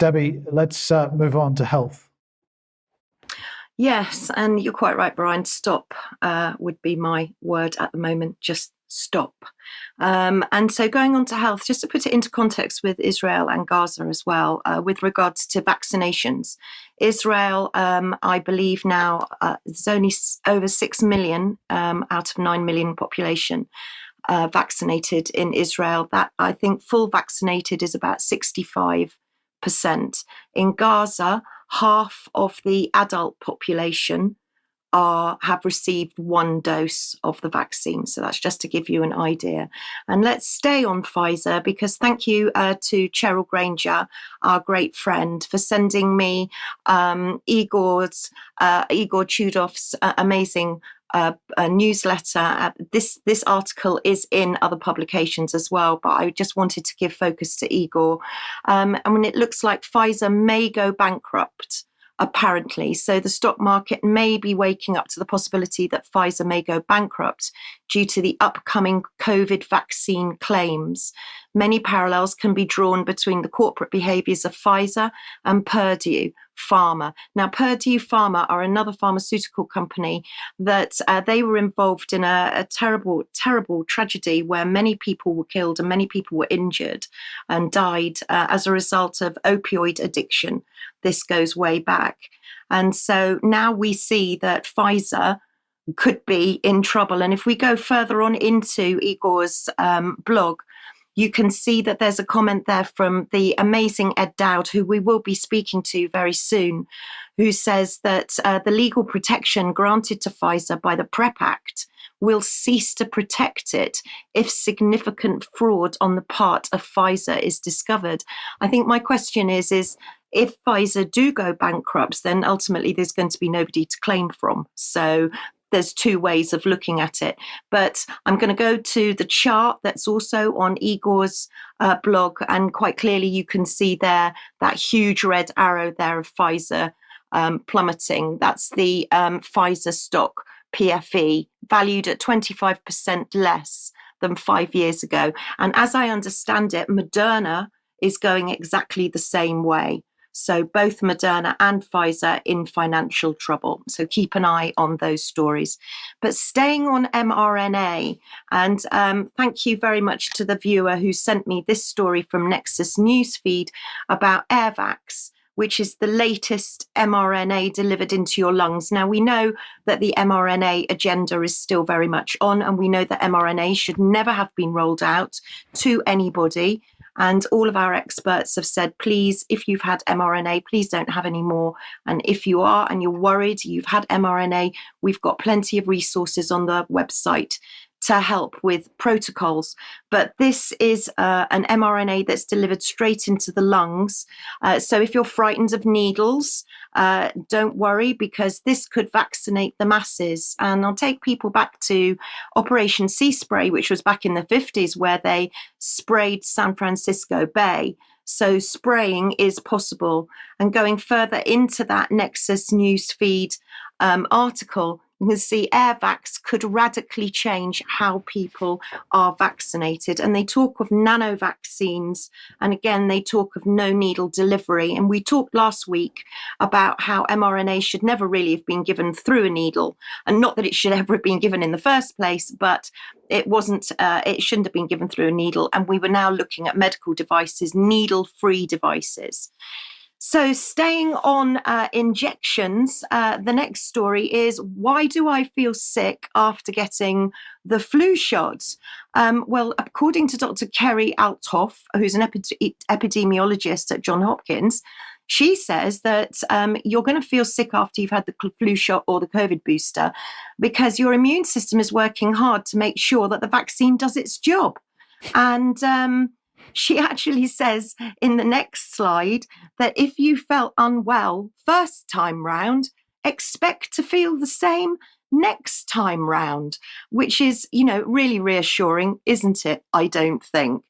Debbie, let's move on to health. Yes, and you're quite right, Brian. Stop would be my word at the moment. Just stop. And so going on to health, just to put it into context with Israel and Gaza as well, with regards to vaccinations. Israel, I believe now, there's only over 6 million out of 9 million population vaccinated in Israel. That, I think, full vaccinated is about 65%. In Gaza, half of the adult population have received 1 dose of the vaccine. So that's just to give you an idea. And let's stay on Pfizer, because thank you to Cheryl Granger, our great friend, for sending me Igor Chudov's amazing newsletter. This article is in other publications as well, but I just wanted to give focus to Igor. And when it looks like Pfizer may go bankrupt, apparently. So the stock market may be waking up to the possibility that Pfizer may go bankrupt due to the upcoming COVID vaccine claims. Many parallels can be drawn between the corporate behaviors of Pfizer and Purdue Pharma. Now, Purdue Pharma are another pharmaceutical company that they were involved in a terrible, terrible tragedy where many people were killed and many people were injured and died as a result of opioid addiction. This goes way back. And so now we see that Pfizer could be in trouble. And if we go further on into Igor's blog, you can see that there's a comment there from the amazing Ed Dowd, who we will be speaking to very soon, who says that the legal protection granted to Pfizer by the PrEP Act will cease to protect it if significant fraud on the part of Pfizer is discovered. I think my question is if Pfizer do go bankrupt, then ultimately there's going to be nobody to claim from. So there's 2 ways of looking at it. But I'm going to go to the chart that's also on Igor's blog. And quite clearly, you can see there that huge red arrow there of Pfizer plummeting. That's the Pfizer stock PFE, valued at 25% less than 5 years ago. And as I understand it, Moderna is going exactly the same way. So both Moderna and Pfizer in financial trouble. So keep an eye on those stories. But staying on mRNA, and thank you very much to the viewer who sent me this story from Nexus Newsfeed about AirVax, which is the latest mRNA delivered into your lungs. Now, we know that the mRNA agenda is still very much on, and we know that mRNA should never have been rolled out to anybody. And all of our experts have said, please, if you've had mRNA, please don't have any more. And if you are and you're worried you've had mRNA, we've got plenty of resources on the website to help with protocols. But this is an mRNA that's delivered straight into the lungs. So if you're frightened of needles, don't worry, because this could vaccinate the masses. And I'll take people back to Operation Sea Spray, which was back in the 50s, where they sprayed San Francisco Bay. So spraying is possible. And going further into that Nexus Newsfeed article, you can see AirVax could radically change how people are vaccinated. And they talk of nano vaccines. And again, they talk of no needle delivery. And we talked last week about how mRNA should never really have been given through a needle. And not that it should ever have been given in the first place, but it shouldn't have been given through a needle. And we were now looking at medical devices, needle-free devices. So staying on injections, the next story is, why do I feel sick after getting the flu shots? Well, according to Dr. Kerry Althoff, who's an epidemiologist at Johns Hopkins, she says that you're going to feel sick after you've had the flu shot or the COVID booster because your immune system is working hard to make sure that the vaccine does its job. And she actually says in the next slide that if you felt unwell first time round, expect to feel the same next time round, which is, really reassuring, isn't it? I don't think.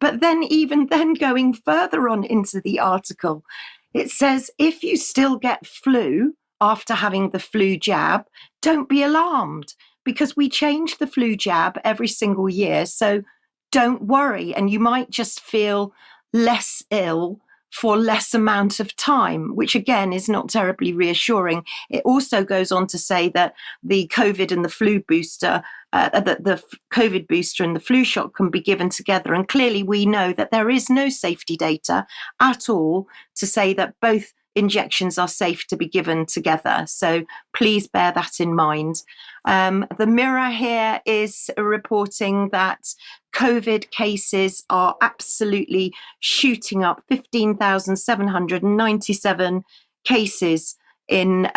But then even then, going further on into the article, it says, if you still get flu after having the flu jab, don't be alarmed, because we change the flu jab every single year. So don't worry. And you might just feel less ill for less amount of time, which again is not terribly reassuring. It also goes on to say that the COVID and the flu booster, the COVID booster and the flu shot can be given together. And clearly we know that there is no safety data at all to say that both injections are safe to be given together. So please bear that in mind. The Mirror here is reporting that COVID cases are absolutely shooting up, 15,797 cases in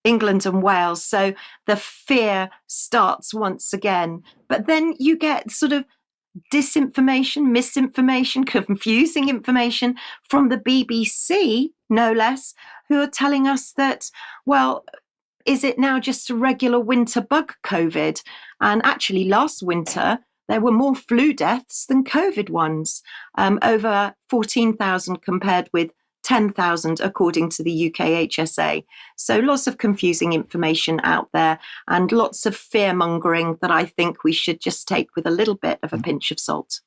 England and Wales. So the fear starts once again. But then you get sort of disinformation, misinformation, confusing information from the BBC, no less, who are telling us that, well, is it now just a regular winter bug COVID? And actually last winter, there were more flu deaths than COVID ones, over 14,000 compared with 10,000 according to the UK HSA. So lots of confusing information out there and lots of fear mongering that I think we should just take with a little bit of a pinch of salt.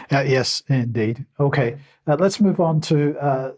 Yes, indeed. Okay, let's move on to